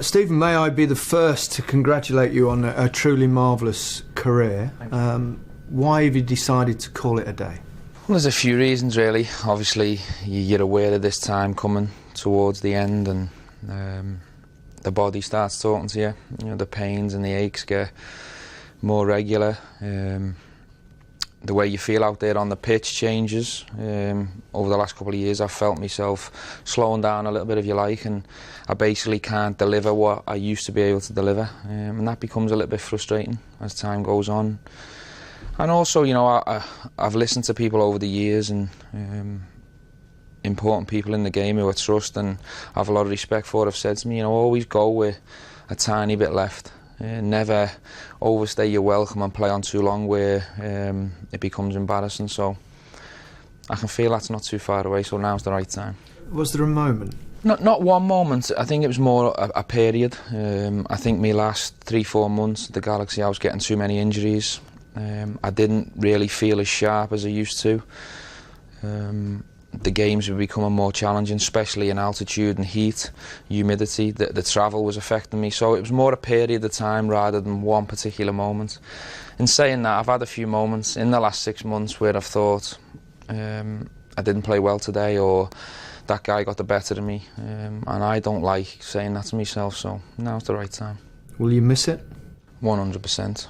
Stephen, may I be the first to congratulate you on a truly marvellous career. Why have you decided to call it a day? Well, there's a few reasons really. Obviously you're aware of this time coming towards the end, and the body starts talking to you. You know, the pains and the aches get more regular. The way you feel out there on the pitch changes. Over the last couple of years I've felt myself slowing down a little bit, if you like, and I basically can't deliver what I used to be able to deliver, and that becomes a little bit frustrating as time goes on. And also, you know, I've listened to people over the years, and important people in the game who I trust and have a lot of respect for have said to me, you know, always go with a tiny bit left. Never overstay your welcome and play on too long where it becomes embarrassing. So I can feel that's not too far away, so now's the right time. Was there a moment? Not one moment. I think it was more a period. I think my last 3-4 months at the Galaxy, I was getting too many injuries. I didn't really feel as sharp as I used to. The games were becoming more challenging, especially in altitude and heat, humidity. The travel was affecting me, so it was more a period of time rather than one particular moment. In saying that, I've had a few moments in the last 6 months where I've thought I didn't play well today, or that guy got the better of me, and I don't like saying that to myself, so now's the right time. Will you miss it? 100%.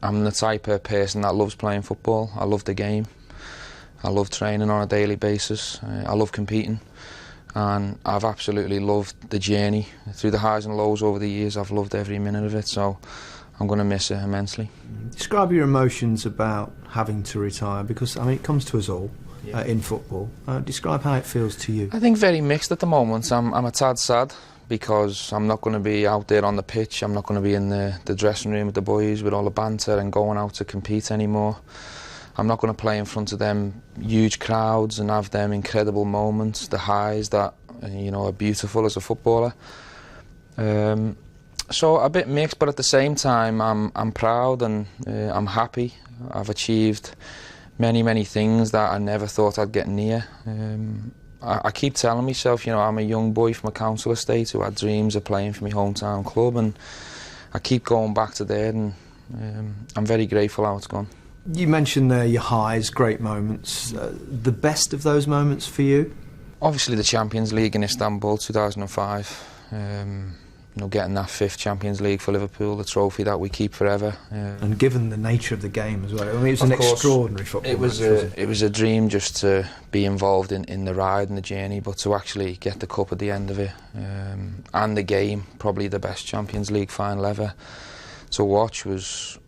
I'm the type of person that loves playing football. I love the game. I love training on a daily basis. I love competing, and I've absolutely loved the journey through the highs and lows over the years. I've loved every minute of it, so I'm going to miss it immensely. Describe your emotions about having to retire, because I mean it comes to us all in football. Describe how it feels to you. I think very mixed at the moment. I'm a tad sad because I'm not going to be out there on the pitch. I'm not going to be in the dressing room with the boys with all the banter and going out to compete anymore. I'm not going to play in front of them huge crowds and have them incredible moments, the highs that, you know, are beautiful as a footballer. So a bit mixed, but at the same time I'm proud and I'm happy. I've achieved many things that I never thought I'd get near. I keep telling myself, you know, I'm a young boy from a council estate who had dreams of playing for my hometown club, and I keep going back to there, and I'm very grateful how it's gone. You mentioned there your highs, great moments. The best of those moments for you? Obviously the Champions League in Istanbul 2005. You know, getting that 5th Champions League for Liverpool, the trophy that we keep forever. And given the nature of the game as well, I mean, it was an extraordinary football match, it was a dream just to be involved in the ride and the journey, but to actually get the cup at the end of it, and the game, probably the best Champions League final ever to watch, was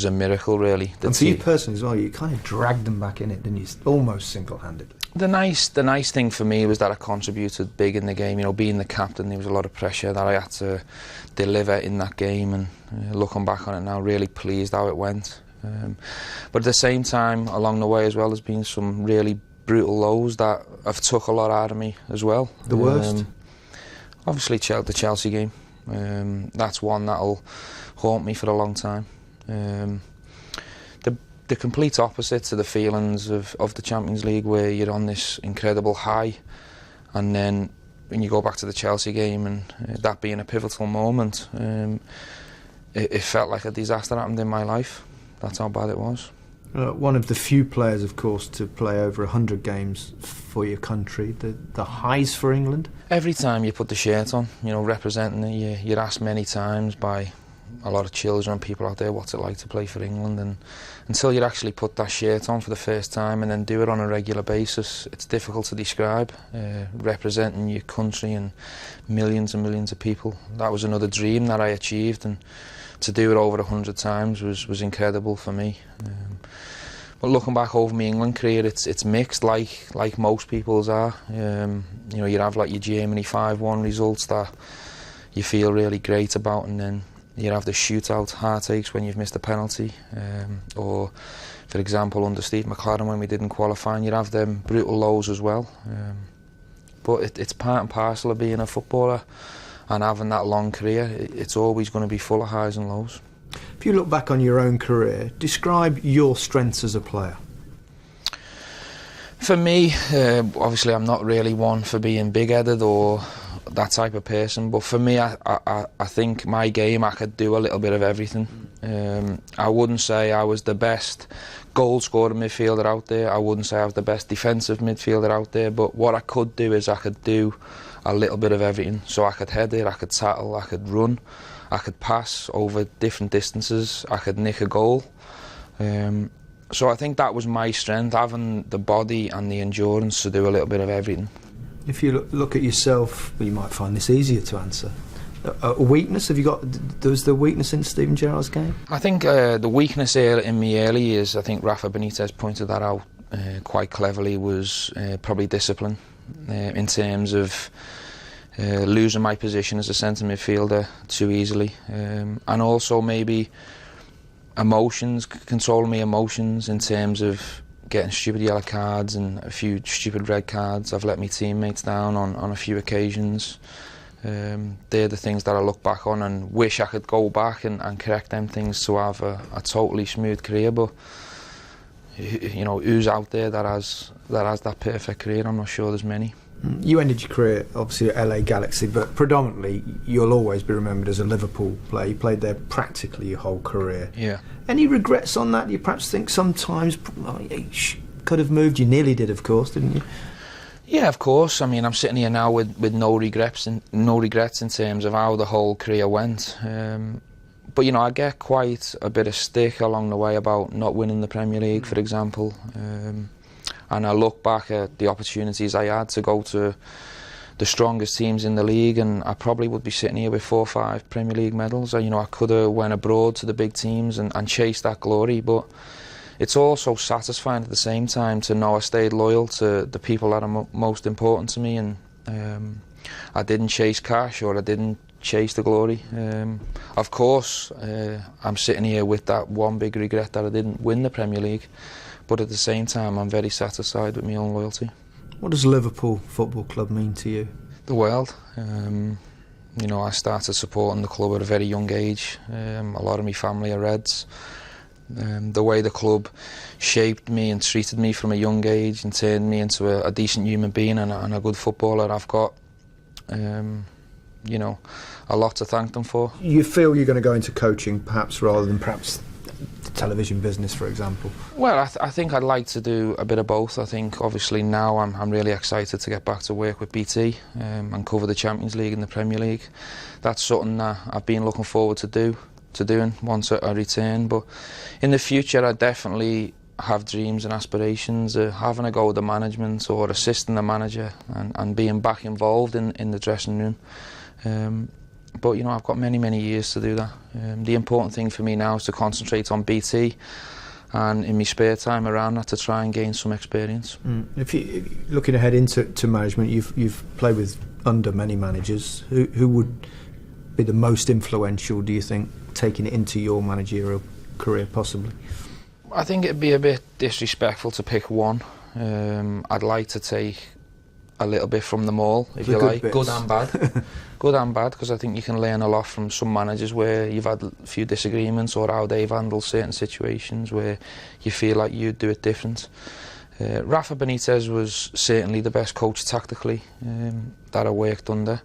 a miracle, really. And for you personally as well, you kind of dragged them back in it, didn't you? Almost single-handedly. The nice thing for me was that I contributed big in the game. You know, being the captain, there was a lot of pressure that I had to deliver in that game, and looking back on it now, really pleased how it went. But at the same time, along the way as well, there's been some really brutal lows that have took a lot out of me as well. The worst? Obviously the Chelsea game. That's one that'll haunt me for a long time. The complete opposite to the feelings of the Champions League, where you're on this incredible high, and then when you go back to the Chelsea game, and that being a pivotal moment, it felt like a disaster happened in my life. That's how bad it was. One of the few players, of course, to play over 100 games for your country. The highs for England? Every time you put the shirt on, you know, representing it, you're asked many times by a lot of children and people out there what's it like to play for England, and until you actually put that shirt on for the first time and then do it on a regular basis, it's difficult to describe. Representing your country and millions of people, that was another dream that I achieved, and to do it over 100 times was incredible for me. But looking back over my England career, it's mixed, like most people's are. You know, you have like your Germany 5-1 results that you feel really great about, and then you have the shootout heartaches when you've missed a penalty, or for example under Steve McLaren when we didn't qualify, and you have them brutal lows as well. But it's part and parcel of being a footballer and having that long career. It's always going to be full of highs and lows. If you look back on your own career, describe your strengths as a player. For me, obviously I'm not really one for being big-headed or that type of person. But for me, I think my game, I could do a little bit of everything. I wouldn't say I was the best goal-scoring midfielder out there. I wouldn't say I was the best defensive midfielder out there. But what I could do is I could do a little bit of everything. So I could head it, I could tackle, I could run, I could pass over different distances, I could nick a goal. So I think that was my strength, having the body and the endurance to do a little bit of everything. If you look at yourself, well, you might find this easier to answer. A weakness? Have you got? Was there weakness in Steven Gerrard's game? I think the weakness here in my early years, I think Rafa Benitez pointed that out quite cleverly, was probably discipline in terms of losing my position as a centre midfielder too easily, and also maybe emotions, controlling my emotions in terms of getting stupid yellow cards and a few stupid red cards. I've let my teammates down on a few occasions. They're the things that I look back on and wish I could go back and correct them things to have a totally smooth career. But you know, who's out there that has that perfect career? I'm not sure there's many. You ended your career obviously at LA Galaxy, but predominantly you'll always be remembered as a Liverpool player. You played there practically your whole career. Yeah. Any regrets on that? You perhaps think sometimes you could have moved. You nearly did, of course, didn't you? Yeah, of course. I mean, I'm sitting here now with no regrets in terms of how the whole career went. But you know, I get quite a bit of stick along the way about not winning the Premier League, for example. And I look back at the opportunities I had to go to the strongest teams in the league, and I probably would be sitting here with 4 or 5 Premier League medals. You know, I could have went abroad to the big teams and chased that glory, but it's also satisfying at the same time to know I stayed loyal to the people that are most important to me, and I didn't chase cash or I didn't chase the glory. Of course, I'm sitting here with that one big regret that I didn't win the Premier League, but at the same time I'm very satisfied with my own loyalty. What does Liverpool Football Club mean to you? The world. You know, I started supporting the club at a very young age. A lot of my family are Reds. The way the club shaped me and treated me from a young age and turned me into a decent human being and a good footballer, I've got, you know, a lot to thank them for. You feel you're going to go into coaching perhaps rather than perhaps the television business, for example? Well, I think I'd like to do a bit of both. I think obviously now I'm really excited to get back to work with BT and cover the Champions League and the Premier League. That's something that I've been looking forward to doing once I return. But in the future I definitely have dreams and aspirations of having a go with the management or assisting the manager and being back involved in the dressing room. But you know, I've got many years to do that. The important thing for me now is to concentrate on BT and in my spare time around that to try and gain some experience. If you looking ahead into management, you've played with under many managers. Who would be the most influential, do you think, taking it into your managerial career possibly? I think it'd be a bit disrespectful to pick one. I'd like to take a little bit from them all, if you like, good and bad. Good and bad, because I think you can learn a lot from some managers where you've had a few disagreements or how they've handled certain situations where you feel like you'd do it different. Rafa Benitez was certainly the best coach tactically that I worked under,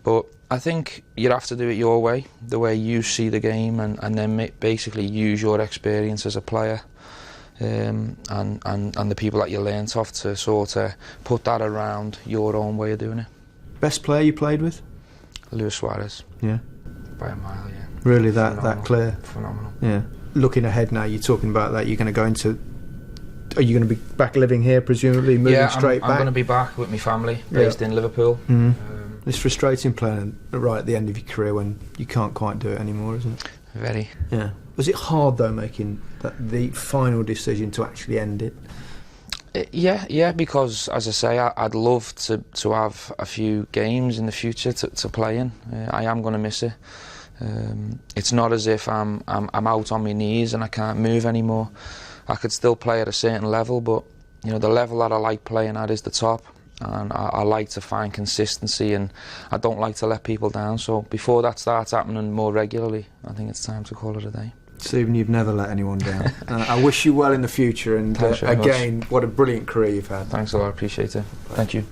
but I think you have to do it your way, the way you see the game, and then basically use your experience as a player and the people that you learnt off to sort of put that around your own way of doing it. Best player you played with? Luis Suarez. Yeah. By a mile, yeah. Really, that clear? Phenomenal. Yeah. Looking ahead now, you're talking about that, you're going to go into... Are you going to be back living here, presumably, moving straight back? I'm going to be back with my family, based in Liverpool. It's frustrating playing right at the end of your career when you can't quite do it anymore, isn't it? Very. Yeah. Was it hard, though, making the final decision to actually end it? Yeah, because, as I say, I'd love to have a few games in the future to play in. I am going to miss it. It's not as if I'm out on my knees and I can't move anymore. I could still play at a certain level, but you know, the level that I like playing at is the top, and I like to find consistency, and I don't like to let people down. So before that starts happening more regularly, I think it's time to call it a day. Steven, you've never let anyone down. I wish you well in the future, and again, what a brilliant career you've had. Thanks a lot, I appreciate it. Thank you.